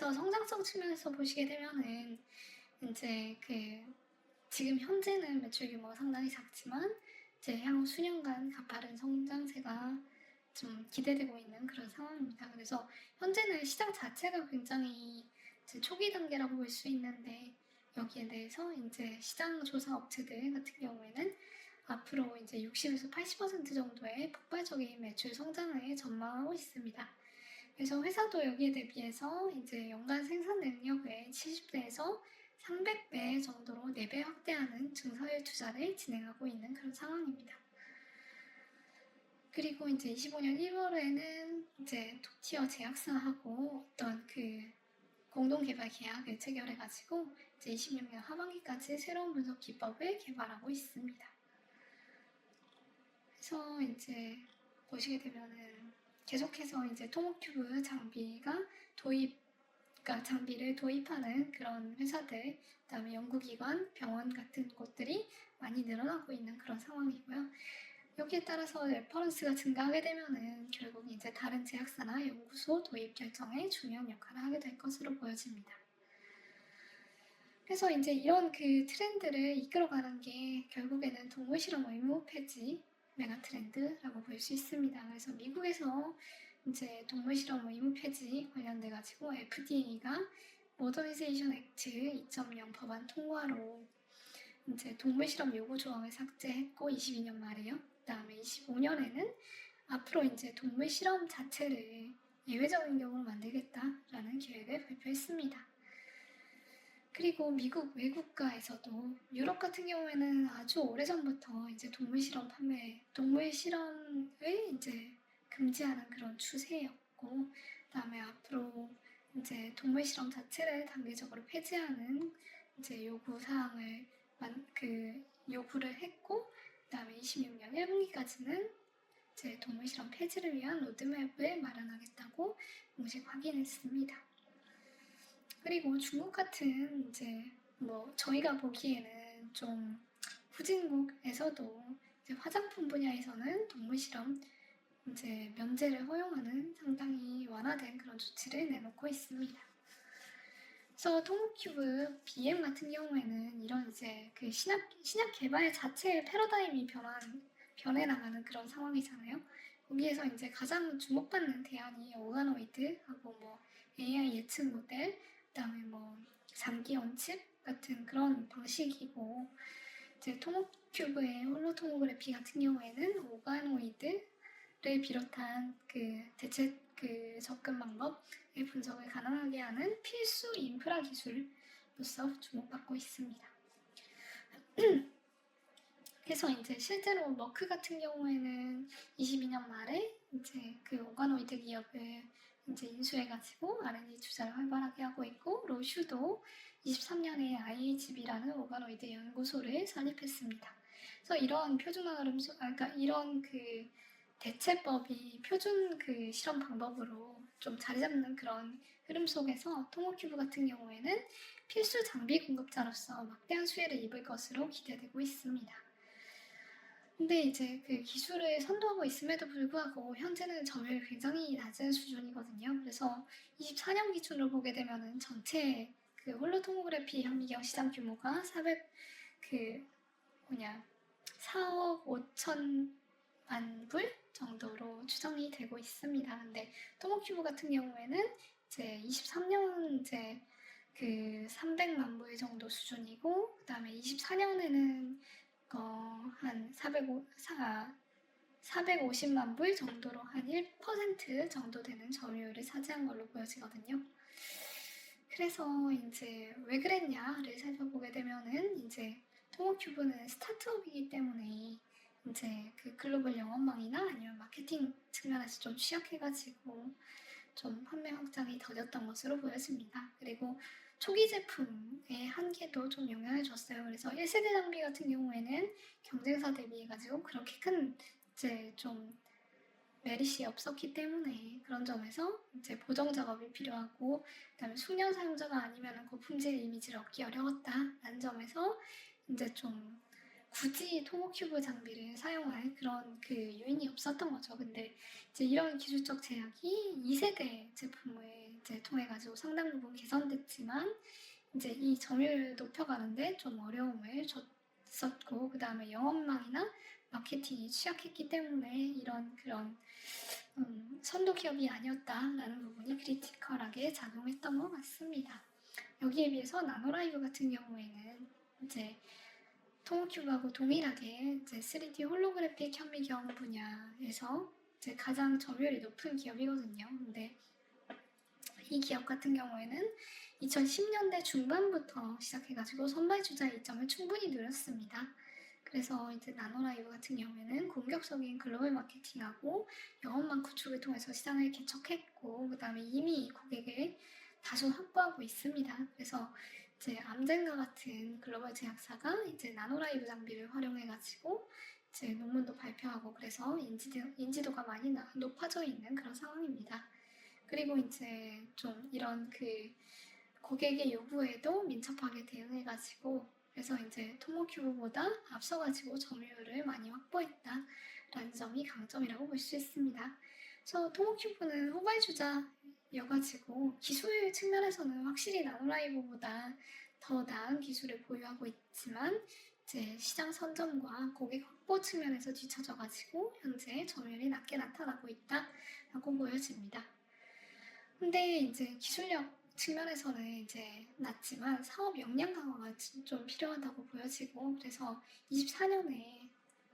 그래서 성장성 측면에서 보시게 되면은 이제 지금 현재는 매출 규모가 상당히 작지만 이제 향후 수년간 가파른 성장세가 좀 기대되고 있는 그런 상황입니다. 그래서 현재는 시장 자체가 굉장히 이제 초기 단계라고 볼 수 있는데 여기에 대해서 이제 시장 조사 업체들 같은 경우에는 앞으로 이제 60에서 80% 정도의 폭발적인 매출 성장을 전망하고 있습니다. 그래서 회사도 여기에 대비해서 이제 연간 생산 능력을 70배에서 300배 정도로 4배 확대하는 증서율 투자를 진행하고 있는 그런 상황입니다. 그리고 이제 25년 1월에는 이제 톱티어 제약사하고 어떤 공동 개발 계약을 체결해가지고 이제 26년 하반기까지 새로운 분석 기법을 개발하고 있습니다. 그래서 이제 보시게 되면은 계속해서 이제 토목큐브 장비를 도입하는 그런 회사들, 그다음에 연구기관, 병원 같은 곳들이 많이 늘어나고 있는 그런 상황이고요. 여기에 따라서 레퍼런스가 증가하게 되면은 결국 이제 다른 제약사나 연구소 도입 결정에 중요한 역할을 하게 될 것으로 보여집니다. 그래서 이제 이런 트렌드를 이끌어가는 게 결국에는 동물 실험 의무 폐지 메가 트렌드라고 볼 수 있습니다. 그래서 미국에서 이제 동물 실험 의무 폐지 관련돼 가지고 FDA가 모더니제이션 액트 2.0 법안 통과로 이제 동물 실험 요구 조항을 삭제했고 22년 말에요. 그다음에 25년에는 앞으로 이제 동물 실험 자체를 예외적인 경우로 만들겠다라는 계획을 발표했습니다. 그리고 미국 외국가에서도 유럽 같은 경우에는 아주 오래전부터 이제 동물 실험을 이제 금지하는 그런 추세였고, 그다음에 앞으로 이제 동물 실험 자체를 단계적으로 폐지하는 이제 요구를 했고, 그다음에 26년 1분기까지는 이제 동물 실험 폐지를 위한 로드맵을 마련하겠다고 공식 확인했습니다. 그리고 중국 같은 이제 저희가 보기에는 좀 후진국에서도 이제 화장품 분야에서는 동물 실험 이제 면제를 허용하는 상당히 완화된 그런 조치를 내놓고 있습니다. 그래서 토모큐브 BM 같은 경우에는 이런 이제 신약 개발 자체의 패러다임이 변해 나가는 그런 상황이잖아요. 거기에서 이제 가장 주목받는 대안이 오가노이드하고 AI 예측 모델, 그다음에 장기 원칩 같은 그런 방식이고, 이제 토모큐브의 홀로토모그래피 같은 경우에는 오가노이드를 비롯한 대체 접근 방법의 분석을 가능하게 하는 필수 인프라 기술로서 주목받고 있습니다. 그래서 이제 실제로 머크 같은 경우에는 22년 말에 이제 오가노이드 기업을 이제 인수해가지고 R&D 투자를 활발하게 하고 있고, 로슈도 23년에 IHB라는 오가노이드 연구소를 설립했습니다. 그래서 이런 이런 대체법이 표준 실험 방법으로 좀 자리 잡는 그런 흐름 속에서 토모큐브 같은 경우에는 필수 장비 공급자로서 막대한 수혜를 입을 것으로 기대되고 있습니다. 근데 이제 기술을 선도하고 있음에도 불구하고 현재는 점유율이 굉장히 낮은 수준이거든요. 그래서 24년 기준으로 보게 되면은 전체 홀로토모그래피 현미경 시장 규모가 4억 5천만 불 정도로 추정이 되고 있습니다. 근데 토모큐브 같은 경우에는 이제 23년 이제 300만 불 정도 수준이고, 그 다음에 24년에는 한 450만 불 정도로 한 1% 정도 되는 점유율을 차지한 걸로 보여지거든요. 그래서 이제 왜 그랬냐를 살펴보게 되면은 이제 토모큐브는 스타트업이기 때문에 이제 글로벌 영업망이나 아니면 마케팅 측면에서 좀 취약해가지고 좀 판매 확장이 더뎠던 것으로 보여집니다. 그리고 초기 제품의 한계도 좀 영향을 줬어요. 그래서 1세대 장비 같은 경우에는 경쟁사 대비해가지고 그렇게 큰 이제 좀 메리시 없었기 때문에 그런 점에서 이제 보정 작업이 필요하고, 그다음에 숙련 사용자가 아니면 고품질 이미지를 얻기 어려웠다라는 점에서 이제 좀 굳이 토모큐브 장비를 사용할 그런 그 요인이 없었던 거죠. 근데 이제 이런 기술적 제약이 2세대 제품을 이제 통해 가지고 상당 부분 개선됐지만 이제 이 점유율을 높여가는데 좀 어려움을 줬었고, 그 다음에 영업망이나 마케팅이 취약했기 때문에 이런 그런 선도 기업이 아니었다라는 부분이 크리티컬하게 작용했던 것 같습니다. 여기에 비해서 나노라이브 같은 경우에는 이제 토모큐브하고 동일하게 이제 3D 홀로그래픽 현미경 분야에서 이제 가장 점유율이 높은 기업이거든요. 근데 이 기업 같은 경우에는 2010년대 중반부터 시작해가지고 선발주자의 이점을 충분히 누렸습니다. 그래서 이제 나노라이브 같은 경우에는 공격적인 글로벌 마케팅하고 영업망 구축을 통해서 시장을 개척했고, 그 다음에 이미 고객을 다수 확보하고 있습니다. 그래서 이제 암젠과 같은 글로벌 제약사가 이제 나노라이브 장비를 활용해가지고 이제 논문도 발표하고, 그래서 인지도가 많이 높아져 있는 그런 상황입니다. 그리고 이제 좀 이런 그 고객의 요구에도 민첩하게 대응해가지고, 그래서 이제 토모큐브보다 앞서가지고 점유율을 많이 확보했다라는 점이 강점이라고 볼 수 있습니다. 그래서 토모큐브는 후발주자여가지고 기술 측면에서는 확실히 나노라이브보다 더 나은 기술을 보유하고 있지만 이제 시장 선점과 고객 확보 측면에서 뒤처져가지고 현재 점유율이 낮게 나타나고 있다라고 보여집니다. 근데 이제 기술력 측면에서는 이제 낮지만 사업 역량 강화가 좀 필요하다고 보여지고, 그래서 24년에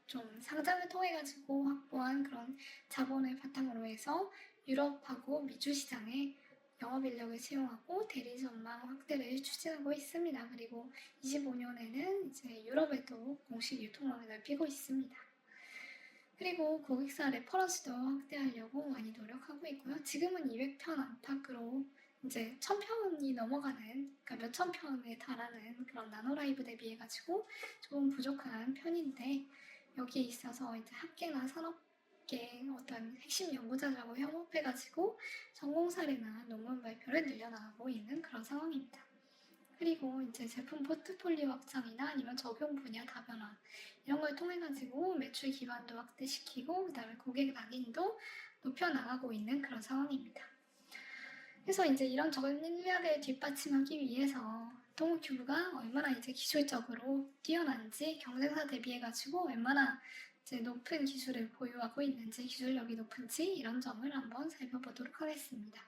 좀 상장을 통해 가지고 확보한 그런 자본을 바탕으로 해서 유럽하고 미주 시장에 영업 인력을 채용하고 대리 전망 확대를 추진하고 있습니다. 그리고 25년에는 이제 유럽에도 공식 유통망을 넓히고 있습니다. 그리고 고객사 레퍼런스도 확대하려고 많이 노력하고 있고요. 지금은 200편 안팎으로 이제 1000편이 넘어가는, 그러니까 몇천 편에 달하는 그런 나노라이브 대비해가지고 조금 부족한 편인데, 여기에 있어서 이제 학계나 산업계 어떤 핵심 연구자들하고 협업해가지고 성공 사례나 논문 발표를 늘려나가고 있는 그런 상황입니다. 그리고 이제 제품 포트폴리오 확장이나 아니면 적용 분야 다변화 이런 걸 통해 가지고 매출 기반도 확대시키고, 그다음에 고객 낙인도 높여 나가고 있는 그런 상황입니다. 그래서 이제 이런 전략을 뒷받침하기 위해서 토모큐브가 얼마나 이제 기술적으로 뛰어난지, 경쟁사 대비해 가지고 얼마나 이제 높은 기술을 보유하고 있는지, 기술력이 높은지 이런 점을 한번 살펴보도록 하겠습니다.